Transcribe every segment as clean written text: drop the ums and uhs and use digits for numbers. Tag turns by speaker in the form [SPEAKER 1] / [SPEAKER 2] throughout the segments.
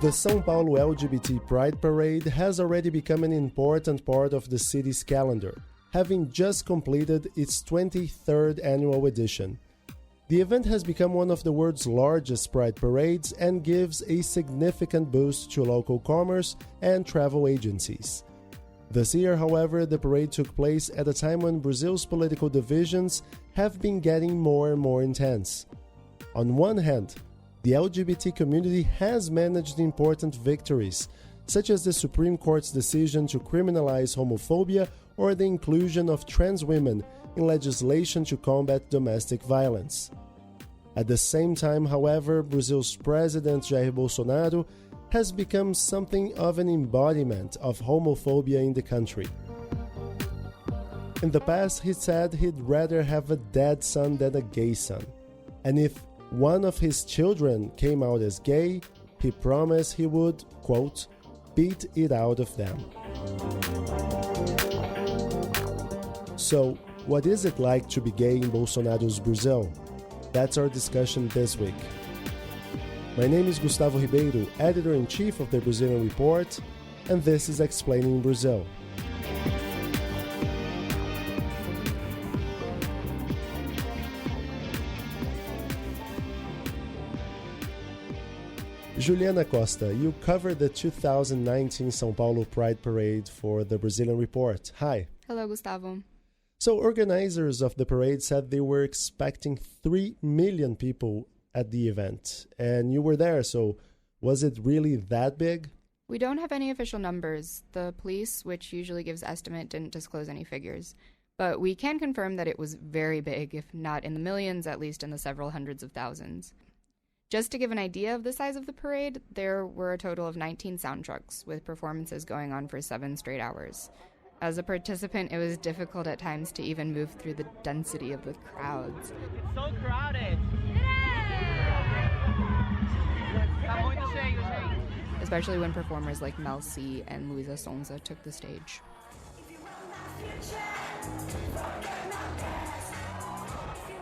[SPEAKER 1] The São Paulo LGBT Pride Parade has already become an important part of the city's calendar, having just completed its 23rd annual edition. The event has become one of the world's largest pride parades and gives a significant boost to local commerce and travel agencies. This year, however, the parade took place at a time when Brazil's political divisions have been getting more and more intense. On one hand, the LGBT community has managed important victories, such as the Supreme Court's decision to criminalize homophobia or the inclusion of trans women in legislation to combat domestic violence. At the same time, however, Brazil's President Jair Bolsonaro has become something of an embodiment of homophobia in the country. In the past, he said he'd rather have a dead son than a gay son. And if one of his children came out as gay, he promised he would, quote, beat it out of them. So, what is it like to be gay in Bolsonaro's Brazil? That's our discussion this week. My name is Gustavo Ribeiro, Editor-in-Chief of the Brazilian Report, and this is Explaining Brazil. Juliana Costa, you covered the 2019 São Paulo Pride Parade for the Brazilian Report. Hi.
[SPEAKER 2] Hello, Gustavo.
[SPEAKER 1] So organizers of the parade said they were expecting 3 million people at the event, and you were there, so was it really that big?
[SPEAKER 2] We don't have any official numbers. The police, which usually gives estimate, didn't disclose any figures. But we can confirm that it was very big, if not in the millions, at least in the several hundreds of thousands. Just to give an idea of the size of the parade, there were a total of 19 sound trucks, with performances going on for 7 straight hours. As a participant, it was difficult at times to even move through the density of the crowds.
[SPEAKER 3] It's so crowded.
[SPEAKER 2] Especially when performers like Mel C and Luisa Sonza took the stage.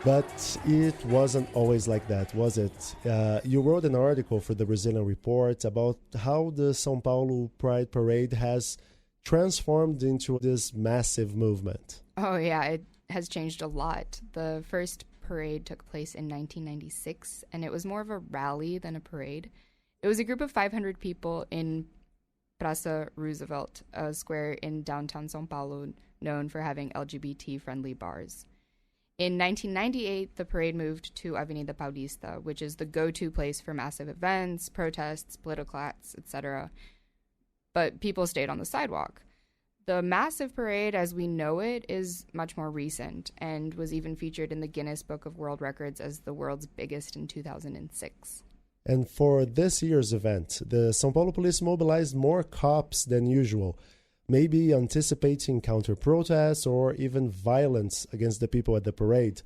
[SPEAKER 1] But it wasn't always like that, was it? You wrote an article for the Brazilian Report about how the São Paulo Pride Parade has transformed into this massive movement.
[SPEAKER 2] Oh yeah, it has changed a lot. The first parade took place in 1996, and it was more of a rally than a parade. It was a group of 500 people in Praça Roosevelt, a square in downtown São Paulo known for having LGBT-friendly bars. In 1998, the parade moved to Avenida Paulista, which is the go-to place for massive events, protests, political acts, etc. But people stayed on the sidewalk. The massive parade, as we know it, is much more recent and was even featured in the Guinness Book of World Records as the world's biggest in 2006.
[SPEAKER 1] And for this year's event, the São Paulo police mobilized more cops than usual, maybe anticipating counter-protests or even violence against the people at the parade.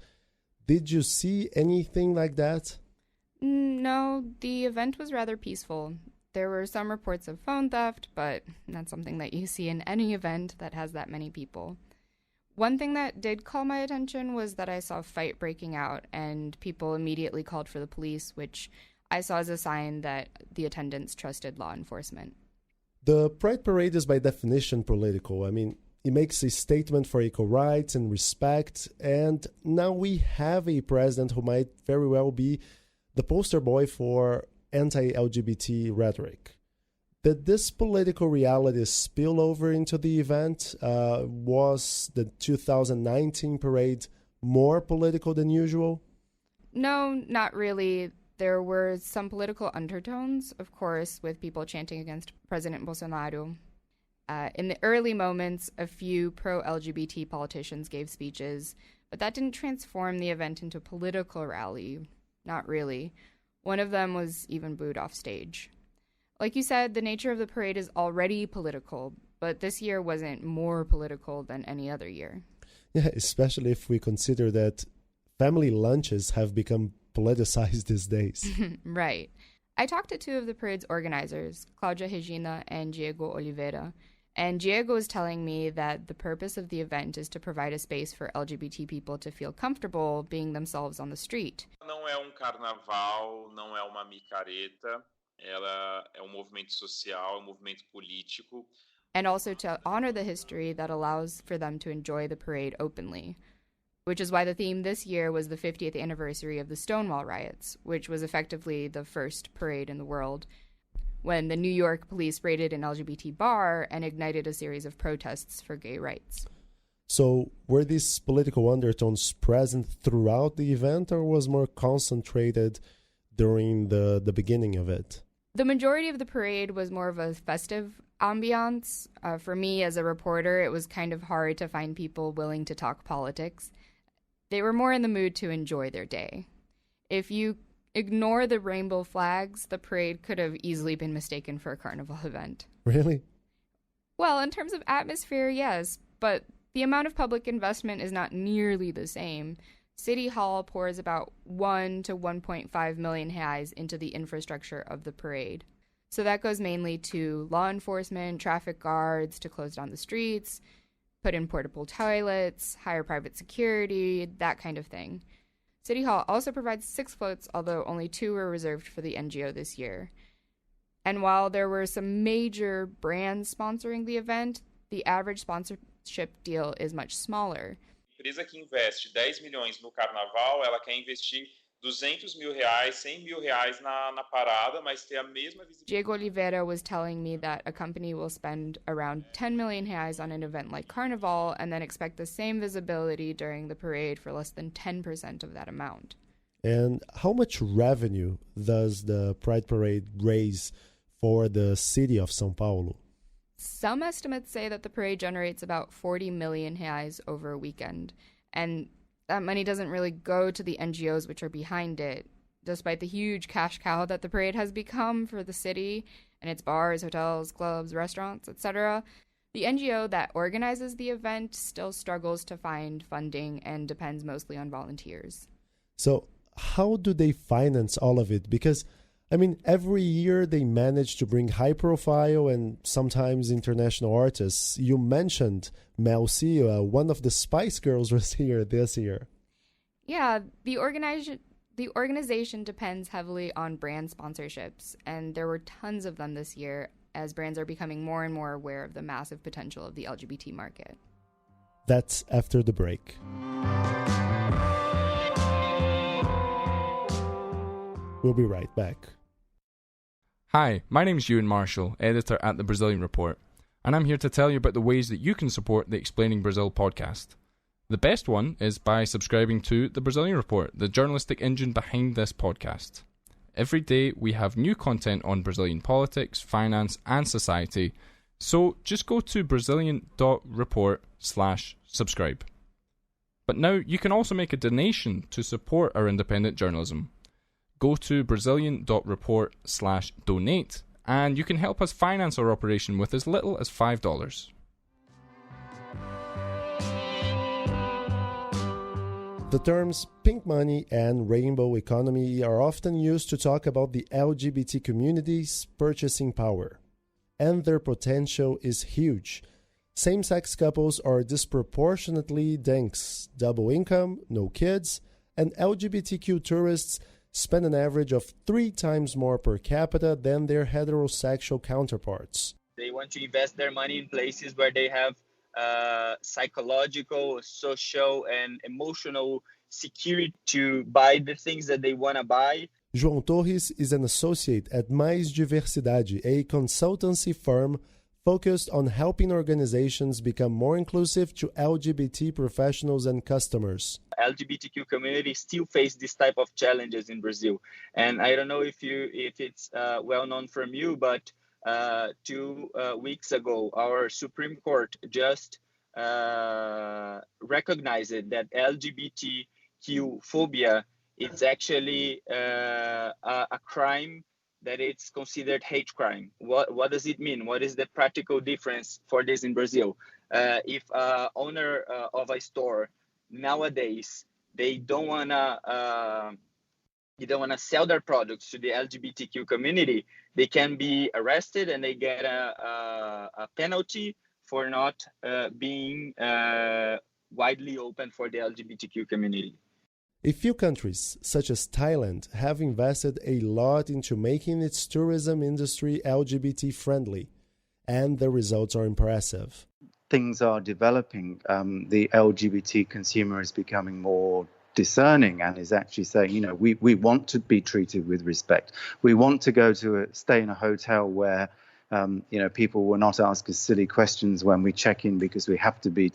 [SPEAKER 1] Did you see anything like that?
[SPEAKER 2] No, the event was rather peaceful. There were some reports of phone theft, but that's something that you see in any event that has that many people. One thing that did call my attention was that I saw a fight breaking out, and people immediately called for the police, which I saw as a sign that the attendants trusted law enforcement.
[SPEAKER 1] The Pride Parade is by definition political. I mean, it makes a statement for equal rights and respect, and now we have a president who might very well be the poster boy for anti-LGBT rhetoric. Did this political reality spill over into the event? Was the 2019 parade more political than usual?
[SPEAKER 2] No, not really. There were some political undertones, of course, with people chanting against President Bolsonaro. In the early moments, a few pro-LGBT politicians gave speeches, but that didn't transform the event into a political rally. Not really. One of them was even booed off stage. Like you said, the nature of the parade is already political, but this year wasn't more political than any other year.
[SPEAKER 1] Yeah, especially if we consider that family lunches have become politicized these days.
[SPEAKER 2] Right. I talked to two of the parade's organizers, Cláudia Regina and Diego Oliveira, and Diego was telling me that the purpose of the event is to provide a space for LGBT people to feel comfortable being themselves on the street.
[SPEAKER 4] Não é carnaval, não é uma micareta.
[SPEAKER 3] Ela é movimento social, movimento político.
[SPEAKER 2] And also to honor the history that allows for them to enjoy the parade openly, which is why the theme this year was the 50th anniversary of the Stonewall riots, which was effectively the first parade in the world, when the New York police raided an LGBT bar and ignited a series of protests for gay rights.
[SPEAKER 1] So, were these political undertones present throughout the event, or was more concentrated during the beginning of it?
[SPEAKER 2] The majority of the parade was more of a festive ambiance. For me, as a reporter, it was kind of hard to find people willing to talk politics. They were more in the mood to enjoy their day. If you ignore the rainbow flags, the parade could have easily been mistaken for a carnival event.
[SPEAKER 1] Really?
[SPEAKER 2] Well, in terms of atmosphere, yes, but the amount of public investment is not nearly the same. City Hall pours about 1 to 1.5 million reais into the infrastructure of the parade. So that goes mainly to law enforcement, traffic guards to close down the streets, put in portable toilets, hire private security, that kind of thing. City Hall also provides 6 floats, although only 2 were reserved for the NGO this year. And while there were some major brands sponsoring the event, the average sponsorship deal is much smaller.
[SPEAKER 3] A empresa que investe 10 milhões no carnaval, ela quer investir 200 mil reais, 100 mil reais na parada, mas ter a mesma visibilidade.
[SPEAKER 2] Diego Oliveira was telling me that a company will spend around 10 million reais on an event like Carnival and then expect the same visibility during the parade for less than 10% of that amount.
[SPEAKER 1] And how much revenue does the Pride Parade raise for the city of São Paulo?
[SPEAKER 2] Some estimates say that the parade generates about 40 million reais over a weekend, and that money doesn't really go to the NGOs which are behind it, despite the huge cash cow that the parade has become for the city and its bars, hotels, clubs, restaurants, etc. The NGO that organizes the event still struggles to find funding and depends mostly on volunteers.
[SPEAKER 1] So how do they finance all of it? Because I mean, every year they manage to bring high-profile and sometimes international artists. You mentioned Mel C, one of the Spice Girls was here this year.
[SPEAKER 2] Yeah, the organization depends heavily on brand sponsorships, and there were tons of them this year as brands are becoming more and more aware of the massive potential of the LGBT market.
[SPEAKER 1] That's after the break. We'll be right back.
[SPEAKER 4] Hi, my name's Ewan Marshall, editor at The Brazilian Report, and I'm here to tell you about the ways that you can support the Explaining Brazil podcast. The best one is by subscribing to The Brazilian Report, the journalistic engine behind this podcast. Every day we have new content on Brazilian politics, finance, and society, so just go to brazilian.report/subscribe. But now you can also make a donation to support our independent journalism. Go to brazilian.report/donate and you can help us finance our operation with as little as $5.
[SPEAKER 1] The terms pink money and rainbow economy are often used to talk about the LGBT community's purchasing power. And their potential is huge. Same-sex couples are disproportionately dense, double income, no kids, and LGBTQ tourists spend an average of 3 times more per capita than their heterosexual counterparts.
[SPEAKER 5] They want to invest their money in places where they have psychological, social, and emotional security to buy the things that they want to buy.
[SPEAKER 1] João Torres is an associate at Mais Diversidade, a consultancy firm focused on helping organizations become more inclusive to LGBT professionals and customers.
[SPEAKER 5] LGBTQ community still face this type of challenges in Brazil. And I don't know if it's well known from you, but 2 weeks ago, our Supreme Court just recognized that LGBTQ phobia is actually a crime, that it's considered hate crime. What does it mean? What is the practical difference for this in Brazil? If a owner of a store nowadays, they don't wanna sell their products to the LGBTQ community, they can be arrested and they get a penalty for not being widely open for the LGBTQ community.
[SPEAKER 1] A few countries, such as Thailand, have invested a lot into making its tourism industry LGBT friendly, and the results are impressive.
[SPEAKER 6] Things are developing. The LGBT consumer is becoming more discerning and is actually saying, we want to be treated with respect. We want to stay in a hotel where people will not ask us silly questions when we check in because we have to be,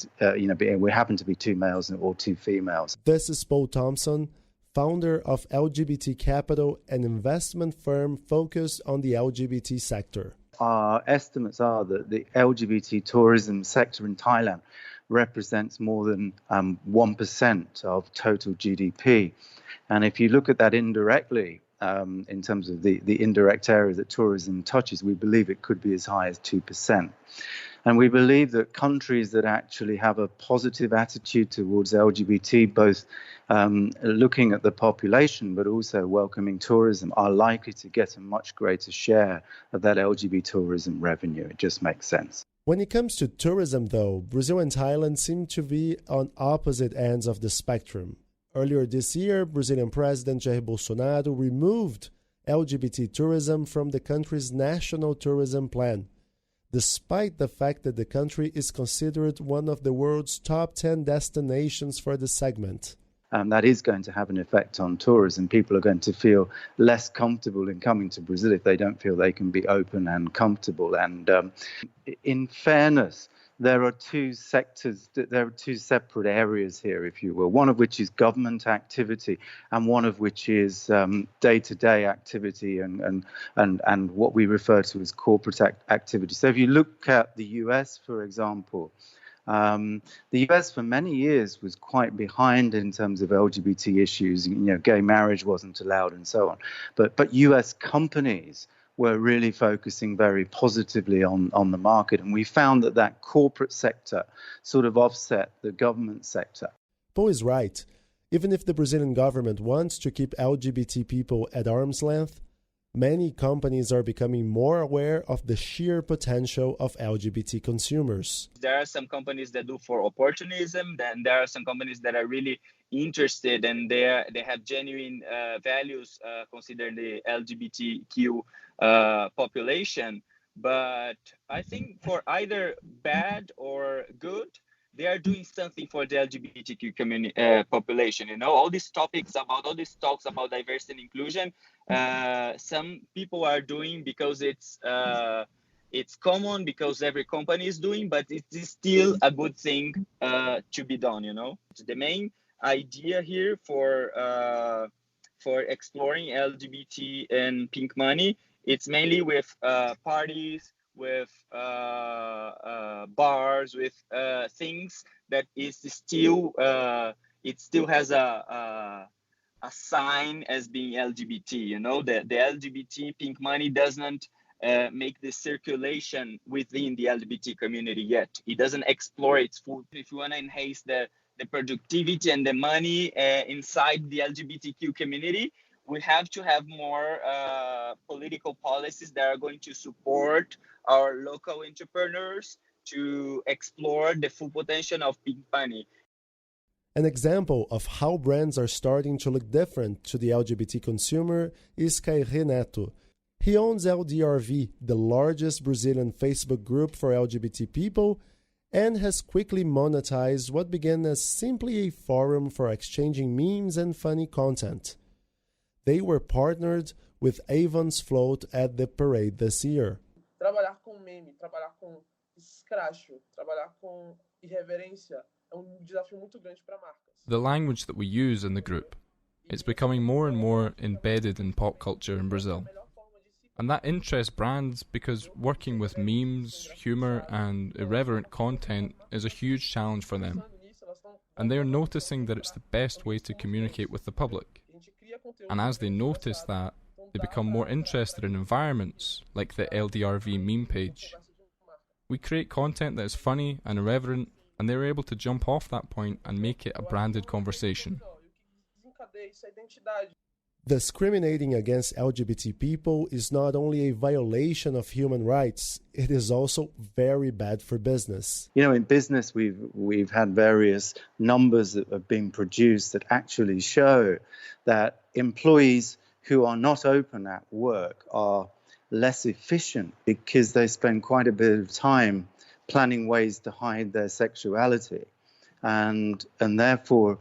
[SPEAKER 6] we happen to be two males or two females.
[SPEAKER 1] This is Paul Thompson, founder of LGBT Capital, an investment firm focused on the LGBT sector.
[SPEAKER 6] Our estimates are that the LGBT tourism sector in Thailand represents more than 1% of total GDP. And if you look at that indirectly, in terms of the indirect area that tourism touches, we believe it could be as high as 2%. And we believe that countries that actually have a positive attitude towards LGBT, both looking at the population but also welcoming tourism, are likely to get a much greater share of that LGBT tourism revenue. It just makes sense.
[SPEAKER 1] When it comes to tourism, though, Brazil and Thailand seem to be on opposite ends of the spectrum. Earlier this year, Brazilian President Jair Bolsonaro removed LGBT tourism from the country's national tourism plan, despite the fact that the country is considered one of the world's top 10 destinations for the segment.
[SPEAKER 6] That is going to have an effect on tourism. People are going to feel less comfortable in coming to Brazil if they don't feel they can be open and comfortable. And in fairness, there are two sectors, there are two separate areas here, if you will, one of which is government activity and one of which is day-to-day activity and what we refer to as corporate activity. So if you look at the US, for example, the US for many years was quite behind in terms of LGBT issues. Gay marriage wasn't allowed and so on. But US companies were really focusing very positively on the market. And we found that corporate sector sort of offset the government sector.
[SPEAKER 1] Paul is right. Even if the Brazilian government wants to keep LGBT people at arm's length, many companies are becoming more aware of the sheer potential of LGBT consumers.
[SPEAKER 5] There are some companies that do for opportunism, then there are some companies that are really interested and they have genuine values considering the LGBTQ population. But I think for either bad or good, they are doing something for the LGBTQ community population. All these talks about diversity and inclusion, some people are doing because it's common, because every company is doing, but it is still a good thing to be done. The main idea here for exploring LGBT and pink money, it's mainly with parties, with bars, with things that is still it still has a sign as being LGBT. The LGBT pink money doesn't make the circulation within the LGBT community yet. It doesn't explore its full. If you want to enhance the productivity and the money inside the LGBTQ community, we have to have more political policies that are going to support our local entrepreneurs to explore the full potential of pink money.
[SPEAKER 1] An example of how brands are starting to look different to the LGBT consumer is Cairê Neto. He owns MDRV, the largest Brazilian Facebook group for LGBT people, and has quickly monetized what began as simply a forum for exchanging memes and funny content. They were partnered with Avon's float at the parade this year.
[SPEAKER 7] Trabalhar com meme, trabalhar com escracho, trabalhar com irreverência é desafio muito grande para marcas.
[SPEAKER 4] The language that we use in the group, it's becoming more and more embedded in pop culture in Brazil. And that interests brands because working with memes, humour and irreverent content is a huge challenge for them. And they are noticing that it's the best way to communicate with the public. And as they notice that, they become more interested in environments like the LDRV meme page. We create content that is funny and irreverent, and they're able to jump off that point and make it a branded conversation.
[SPEAKER 1] Discriminating against LGBT people is not only a violation of human rights, it is also very bad for business.
[SPEAKER 6] You know, in business, we've had various numbers that have been produced that actually show that employees who are not open at work are less efficient because they spend quite a bit of time planning ways to hide their sexuality. And therefore,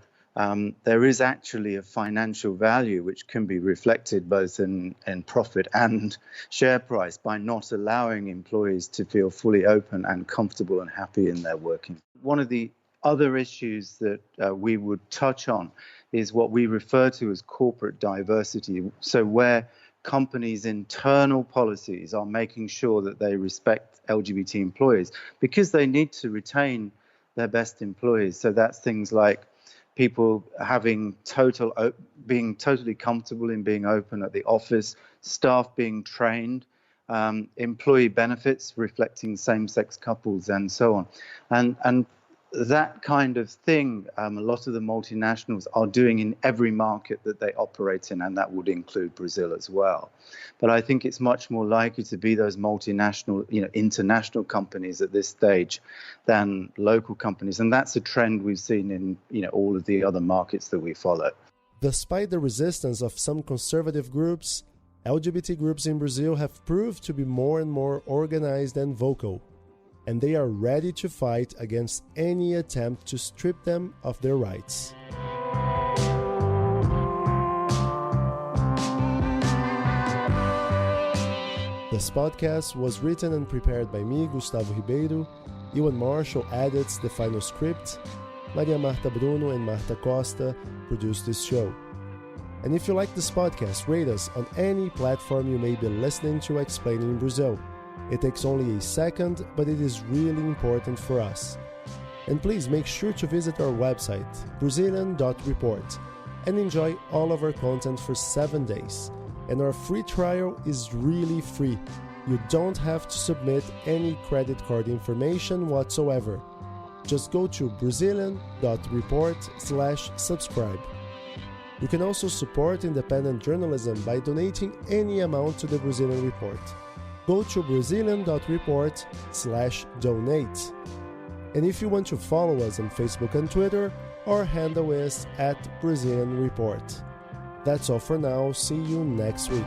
[SPEAKER 6] there is actually a financial value which can be reflected both in profit and share price by not allowing employees to feel fully open and comfortable and happy in their working. One of the other issues that we would touch on is what we refer to as corporate diversity. So where companies' internal policies are making sure that they respect LGBT employees because they need to retain their best employees. So that's things like people being totally comfortable in being open at the office, staff being trained, employee benefits reflecting same-sex couples, and so on. And that kind of thing, a lot of the multinationals are doing in every market that they operate in, and that would include Brazil as well. But I think it's much more likely to be those multinational, international companies at this stage than local companies. And that's a trend we've seen in, all of the other markets that we follow.
[SPEAKER 1] Despite the resistance of some conservative groups, LGBT groups in Brazil have proved to be more and more organized and vocal, and they are ready to fight against any attempt to strip them of their rights. This podcast was written and prepared by me, Gustavo Ribeiro. Ewan Marshall edits the final script. Maria Marta Bruno and Marta Costa produce this show. And if you like this podcast, rate us on any platform you may be listening to Explaining Brazil. It takes only a second, but it is really important for us. And please make sure to visit our website, Brazilian.report, and enjoy all of our content for 7 days. And our free trial is really free. You don't have to submit any credit card information whatsoever. Just go to Brazilian.report/subscribe. You can also support independent journalism by donating any amount to the Brazilian Report. Go to Brazilian.report/donate. And if you want to follow us on Facebook and Twitter, our handle is @Brazilian Report. That's all for now. See you next week.